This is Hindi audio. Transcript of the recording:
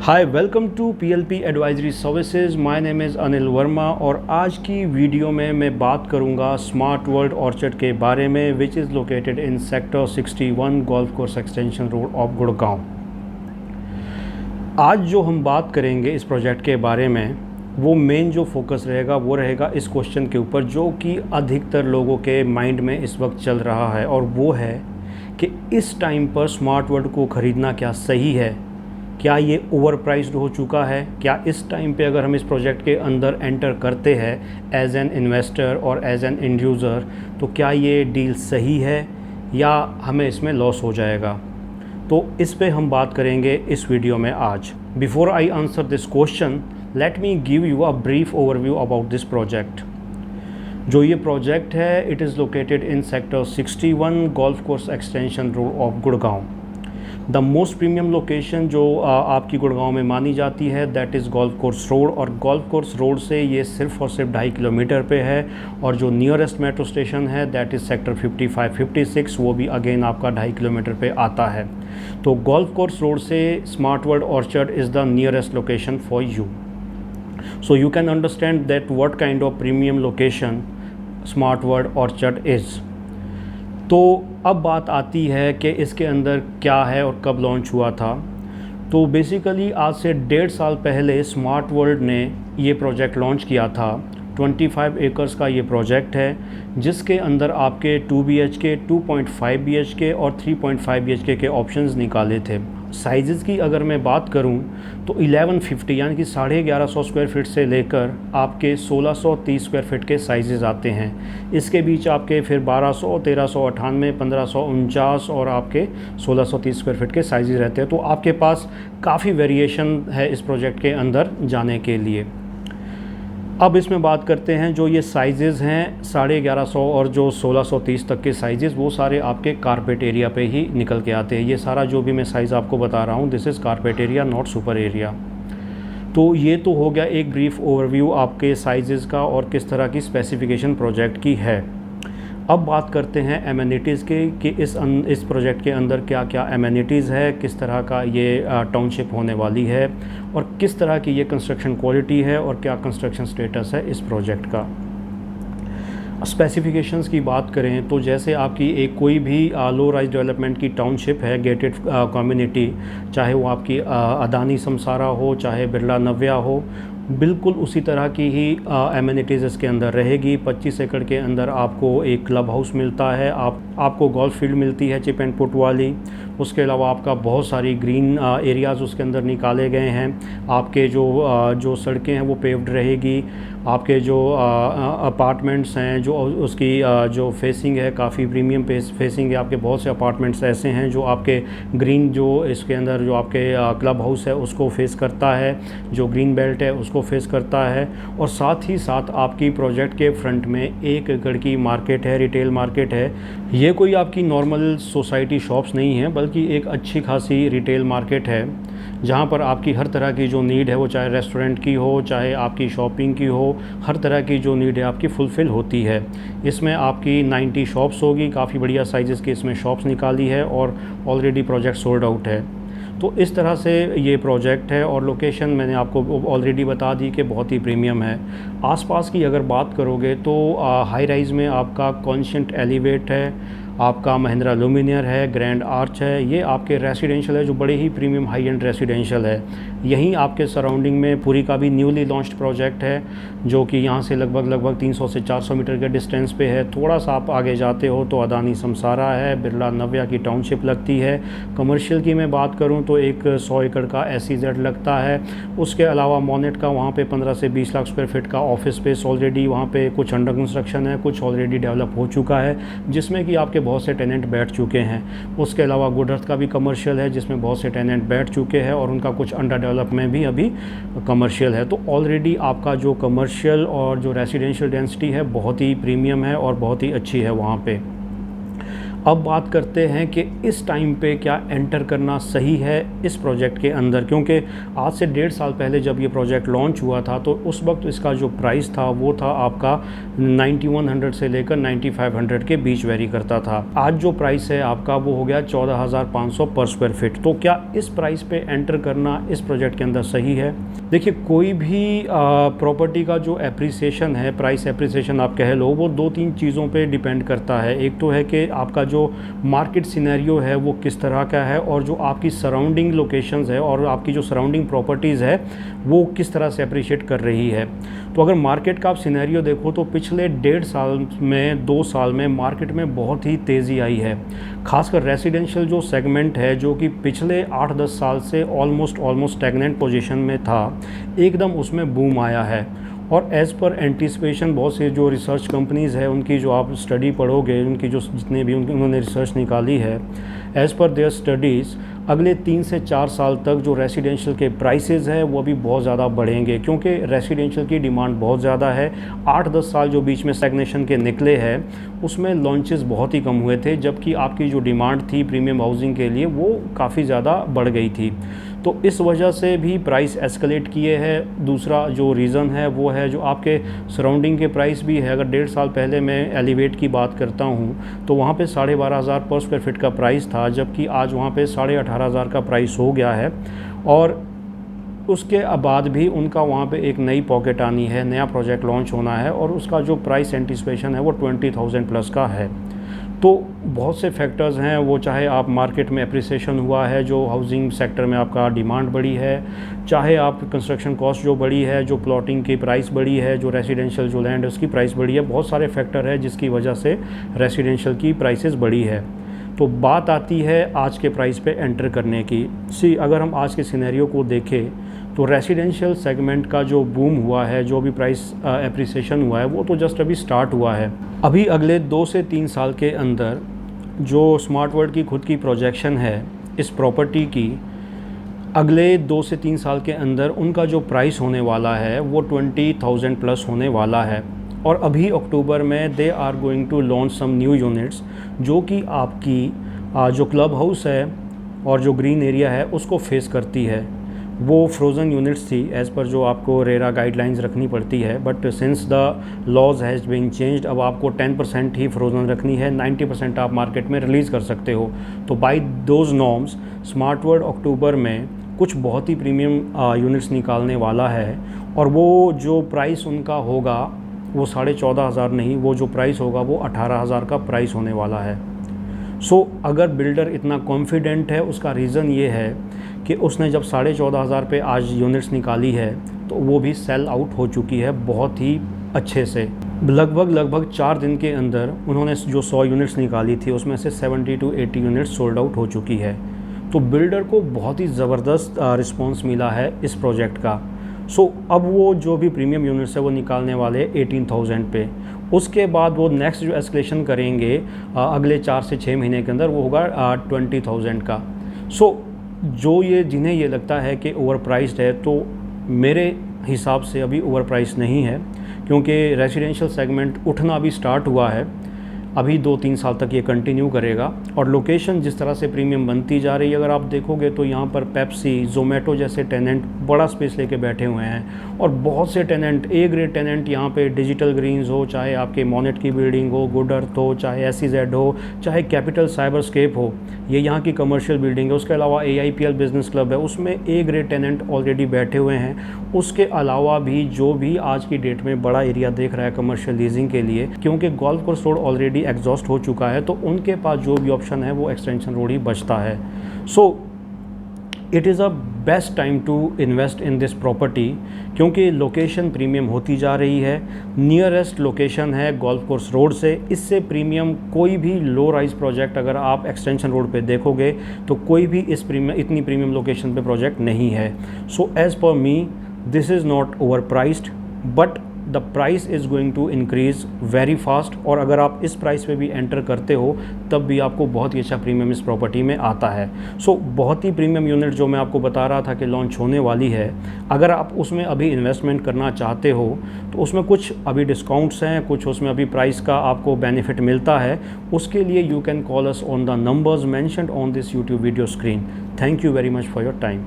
Hi welcome to PLP advisory services. My name is Anil Verma और आज की वीडियो में मैं बात करूंगा स्मार्ट वर्ल्ड ऑर्चर्ड के बारे में which is located in sector 61 golf course extension road of Gurgaon. आज जो हम बात करेंगे इस प्रोजेक्ट के बारे में वो मेन जो फोकस रहेगा वो रहेगा इस क्वेश्चन के ऊपर जो कि अधिकतर लोगों के माइंड में इस वक्त चल रहा है, और वो है कि इस टाइम पर स्मार्ट वर्ल्ड को ख़रीदना क्या सही है, क्या ये ओवर प्राइस्ड हो चुका है, क्या इस टाइम पे अगर हम इस प्रोजेक्ट के अंदर एंटर करते हैं एज एन इन्वेस्टर और एज एन एंड यूज़र तो क्या ये डील सही है या हमें इसमें लॉस हो जाएगा। तो इस पे हम बात करेंगे इस वीडियो में आज। Before I answer this question let me give you a brief overview about this project. जो ये प्रोजेक्ट है it is located in sector 61 golf course extension road of Gurgaon. The most premium location जो आपकी गुड़गांव में मानी जाती है that is golf course road, और गोल्फ कोर्स रोड से ये सिर्फ और सिर्फ 2.5 किलोमीटर पे है। और जो नियरेस्ट मेट्रो स्टेशन है दैट इज़ सेक्टर 55-56, वो भी अगेन आपका 2.5 किलोमीटर पे आता है। तो गोल्फ कोर्स रोड से smart world orchard is the nearest location for you, so you can understand that what kind of premium location smart world orchard is. तो अब बात आती है कि इसके अंदर क्या है और कब लॉन्च हुआ था। तो बेसिकली आज से 1.5 साल पहले स्मार्ट वर्ल्ड ने ये प्रोजेक्ट लॉन्च किया था। 25 एकर्स का ये प्रोजेक्ट है जिसके अंदर आपके 2 BHK, 2.5 BHK और 3.5 BHK के ऑप्शंस निकाले थे। साइज़ की अगर मैं बात करूं तो 1150 यानी कि 1150 स्क्वायर फीट से लेकर आपके 1630 स्क्वायर फीट के साइज़ आते हैं। इसके बीच आपके फिर 1200, 1398, 1549 और आपके 1630 स्क्वायर फीट के साइज़ रहते हैं। तो आपके पास काफ़ी वेरिएशन है इस प्रोजेक्ट के अंदर जाने के लिए। अब इसमें बात करते हैं जो ये साइज़ हैं 1150 और जो 1630 तक के साइज़ वो सारे आपके कारपेट एरिया पे ही निकल के आते हैं। ये सारा जो भी मैं साइज़ आपको बता रहा हूँ this is carpet area not super area. तो ये तो हो गया एक ब्रीफ ओवरव्यू आपके साइज़ का और किस तरह की स्पेसिफिकेशन प्रोजेक्ट की है। अब बात करते हैं एमेनिटीज़ के कि इस प्रोजेक्ट के अंदर क्या क्या एमेनिटीज़ है, किस तरह का ये टाउनशिप होने वाली है और किस तरह की ये कंस्ट्रक्शन क्वालिटी है और क्या कंस्ट्रक्शन स्टेटस है इस प्रोजेक्ट का। स्पेसिफिकेशंस की बात करें तो जैसे आपकी एक कोई भी लो राइज डेवलपमेंट की टाउनशिप है गेटेड कम्युनिटी, चाहे वो आपकी अदानी समसारा हो चाहे बिरला नव्या हो, बिल्कुल उसी तरह की ही एमेनिटीज़ इसके अंदर रहेगी। 25 एकड़ के अंदर आपको एक क्लब हाउस मिलता है, आपको गोल्फ फील्ड मिलती है चिप एंड पुट वाली। उसके अलावा आपका बहुत सारी ग्रीन एरियाज़ उसके अंदर निकाले गए हैं। आपके जो सड़कें हैं वो पेव्ड रहेगी। आपके जो अपार्टमेंट्स हैं जो उसकी जो फेसिंग है काफ़ी प्रीमियम फेसिंग है। आपके बहुत से अपार्टमेंट्स ऐसे हैं जो आपके ग्रीन जो इसके अंदर जो आपके क्लब हाउस है उसको फेस करता है, जो ग्रीन बेल्ट है उसको फेस करता है। और साथ ही साथ आपकी प्रोजेक्ट के फ्रंट में 1 एकड़ की मार्केट है, रिटेल मार्केट है। ये कोई आपकी नॉर्मल सोसाइटी शॉप्स नहीं है बल्कि एक अच्छी खासी रिटेल मार्केट है जहाँ पर आपकी हर तरह की जो नीड है वो चाहे रेस्टोरेंट की हो चाहे आपकी शॉपिंग की हो, हर तरह की जो नीड है आपकी फुलफ़िल होती है। इसमें आपकी 90 शॉप्स होगी, काफ़ी बढ़िया साइज़ की इसमें शॉप्स निकाली है और ऑलरेडी प्रोजेक्ट सोल्ड आउट है। तो इस तरह से ये प्रोजेक्ट है और लोकेशन मैंने आपको ऑलरेडी बता दी कि बहुत ही प्रीमियम है। आसपास की अगर बात करोगे तो हाई राइज़ में आपका कॉन्शेंट एलिवेट है, आपका महिंद्रा लुमिनियर है, ग्रैंड आर्च है। ये आपके रेसिडेंशियल है जो बड़े ही प्रीमियम हाई एंड रेसिडेंशियल है। यहीं आपके सराउंडिंग में पूरी का भी न्यूली लॉन्च्ड प्रोजेक्ट है जो कि यहाँ से लगभग 300 से 400 मीटर के डिस्टेंस पे है। थोड़ा सा आप आगे जाते हो तो अदानी समसारा है, बिरला नव्या की टाउनशिप लगती है। कमर्शियल की मैं बात करूँ तो एक 100 एकड़ का SEZ लगता है। उसके अलावा मोनेट का वहाँ पे 15 से 20 लाख स्क्वायर फीट का ऑफिस स्पेस ऑलरेडी वहाँ पे कुछ अंडर कंस्ट्रक्शन है, कुछ ऑलरेडी डेवलप हो चुका है जिसमें कि आपके बहुत से टेनेंट बैठ चुके हैं। उसके अलावा गुड अर्थ का भी कमर्शियल है जिसमें बहुत से टेनेंट बैठ चुके हैं और उनका कुछ अंडर डेवलप में भी अभी कमर्शियल है। तो ऑलरेडी आपका जो कमर्शियल और जो रेसिडेंशियल डेंसिटी है बहुत ही प्रीमियम है और बहुत ही अच्छी है वहाँ पे। अब बात करते हैं कि इस टाइम पे क्या एंटर करना सही है इस प्रोजेक्ट के अंदर, क्योंकि आज से 1.5 साल पहले जब ये प्रोजेक्ट लॉन्च हुआ था तो उस वक्त इसका जो प्राइस था वो था आपका 9100 से लेकर 9500 के बीच वेरी करता था। आज जो प्राइस है आपका वो हो गया 14,500 पर स्क्वायर फीट। तो क्या इस प्राइस पे एंटर करना इस प्रोजेक्ट के अंदर सही है? देखिए, कोई भी प्रॉपर्टी का जो एप्रिसिएशन है, प्राइस एप्रिसिएशन आप कह लो, वो 2-3 चीज़ों पे डिपेंड करता है। एक तो है कि आपका जो मार्केट सिनेरियो है वो किस तरह का है, और जो आपकी सराउंडिंग लोकेशंस है और आपकी जो सराउंडिंग प्रॉपर्टीज़ है वो किस तरह से अप्रिशिएट कर रही है। तो अगर मार्केट का आप सिनेरियो देखो तो पिछले 1.5 साल में 2 साल में मार्केट में बहुत ही तेज़ी आई है। खासकर रेसिडेंशियल जो सेगमेंट है, जो कि पिछले 8-10 साल से ऑलमोस्ट स्टैग्नेंट पोजीशन में था, एकदम उसमें बूम आया है। और एज़ पर एंटिसिपेशन बहुत से जो रिसर्च कंपनीज़ है उनकी जो आप स्टडी पढ़ोगे, उनकी जो जितने भी उन्होंने रिसर्च निकाली है, एज़ पर देयर स्टडीज़ अगले 3 से 4 साल तक जो रेसिडेंशियल के प्राइसेस है वो भी बहुत ज़्यादा बढ़ेंगे, क्योंकि रेसिडेंशियल की डिमांड बहुत ज़्यादा है। 8-10 साल जो बीच में स्टैग्नेशन के निकले हैं उसमें लॉन्चेस बहुत ही कम हुए थे, जबकि आपकी जो डिमांड थी प्रीमियम हाउसिंग के लिए वो काफ़ी ज़्यादा बढ़ गई थी। तो इस वजह से भी प्राइस एस्केलेट किए हैं। दूसरा जो रीज़न है वो है जो आपके सराउंडिंग के प्राइस भी है। अगर 1.5 साल पहले मैं एलिवेट की बात करता हूँ तो वहाँ पे 12,500 पर स्क्वायर फीट का प्राइस था, जबकि आज वहाँ पे 18,500 का प्राइस हो गया है। और उसके बाद भी उनका वहाँ पे एक नई पॉकेट आनी है, नया प्रोजेक्ट लॉन्च होना है, और उसका जो प्राइस एंटिसिपेशन है वो 20,000 प्लस का है। तो बहुत से फैक्टर्स हैं, वो चाहे आप मार्केट में एप्रिसिएशन हुआ है, जो हाउसिंग सेक्टर में आपका डिमांड बढ़ी है, चाहे आप कंस्ट्रक्शन कॉस्ट जो बढ़ी है, जो प्लॉटिंग की प्राइस बढ़ी है, जो रेसिडेंशियल जो लैंड है उसकी प्राइस बढ़ी है, बहुत सारे फैक्टर है जिसकी वजह से रेसिडेंशियल की प्राइसेस बढ़ी है। तो बात आती है आज के प्राइस पे एंटर करने की। अगर हम आज के सिनेरियो को देखें तो रेसिडेंशियल सेगमेंट का जो बूम हुआ है, जो भी प्राइस एप्रिसिएशन हुआ है, वो तो जस्ट अभी स्टार्ट हुआ है। अभी अगले 2 से 3 साल के अंदर जो स्मार्ट वर्ल्ड की खुद की प्रोजेक्शन है इस प्रॉपर्टी की, अगले 2 से 3 साल के अंदर उनका जो प्राइस होने वाला है वो 20,000 प्लस होने वाला है। और अभी अक्टूबर में they are going to launch some new units, जो कि आपकी जो क्लब हाउस है और जो ग्रीन एरिया है उसको फेस करती है। वो फ्रोज़न यूनिट्स थी एज़ पर जो आपको रेरा गाइडलाइंस रखनी पड़ती है, but since the laws has been changed अब आपको 10% ही फ्रोज़न रखनी है, 90% आप मार्केट में रिलीज़ कर सकते हो। तो by those norms smart world अक्टूबर में कुछ बहुत ही प्रीमियम यूनिट्स निकालने वाला है, और वो जो प्राइस उनका होगा वो 14,500 नहीं, वो जो प्राइस होगा वो 18,000 का प्राइस होने वाला है। अगर बिल्डर इतना कॉन्फिडेंट है, उसका रीज़न ये है कि उसने जब 14,500 पे आज यूनिट्स निकाली है तो वो भी सेल आउट हो चुकी है बहुत ही अच्छे से। लगभग 4 दिन के अंदर उन्होंने जो 100 यूनिट्स निकाली थी उसमें से 70 to 80 यूनिट्स सोल्ड आउट हो चुकी है। तो बिल्डर को बहुत ही ज़बरदस्त रिस्पॉन्स मिला है इस प्रोजेक्ट का। अब वो जो भी प्रीमियम यूनिट्स है वो निकालने वाले 18,000 पे। उसके बाद वो नेक्स्ट जो एस्केलेशन करेंगे अगले 4 से 6 महीने के अंदर वो होगा 20,000 का। जो ये जिन्हें ये लगता है कि ओवर प्राइस्ड है, तो मेरे हिसाब से अभी ओवर प्राइस नहीं है, क्योंकि रेसिडेंशियल सेगमेंट उठना अभी स्टार्ट हुआ है। अभी 2-3 साल तक ये कंटिन्यू करेगा। और लोकेशन जिस तरह से प्रीमियम बनती जा रही है, अगर आप देखोगे तो यहाँ पर पेप्सी, जोमेटो जैसे टेनेंट बड़ा स्पेस लेके बैठे हुए हैं, और बहुत से टेनेंट, ए ग्रेड टेनेंट यहाँ पे डिजिटल ग्रीन्स हो, चाहे आपके मोनेट की बिल्डिंग हो, गुड अर्थ हो, चाहे SEZ हो, चाहे कैपिटल साइबरस्केप हो, ये यहाँ की कमर्शियल बिल्डिंग है। उसके अलावा AIPL बिजनेस क्लब है, उसमें ए ग्रेड टेनेंट ऑलरेडी बैठे हुए हैं। उसके अलावा भी जो भी आज की डेट में बड़ा एरिया देख रहा है कमर्शियल लीजिंग के लिए, क्योंकि golf course road already exhaust हो चुका है, तो उनके पास जो भी ऑप्शन है वो एक्सटेंशन रोड ही बचता है। It is a best time to invest in this property, क्योंकि लोकेशन प्रीमियम होती जा रही है। नियरेस्ट लोकेशन है गोल्फ कोर्स रोड से। इससे प्रीमियम कोई भी लो राइज प्रोजेक्ट अगर आप एक्सटेंशन रोड पे देखोगे तो कोई भी इतनी प्रीमियम लोकेशन पे प्रोजेक्ट नहीं है। As per me this is not overpriced, but the price is going to increase very fast, और अगर आप इस प्राइस पे भी एंटर करते हो तब भी आपको बहुत ही अच्छा प्रीमियम इस प्रॉपर्टी में आता है। सो बहुत ही प्रीमियम यूनिट जो मैं आपको बता रहा था कि लॉन्च होने वाली है, अगर आप उसमें अभी इन्वेस्टमेंट करना चाहते हो तो उसमें कुछ अभी डिस्काउंट्स हैं, कुछ उसमें अभी प्राइस का आपको बेनिफिट मिलता है। उसके लिए you can call us on the numbers mentioned on this YouTube video screen. Thank you very much for your time.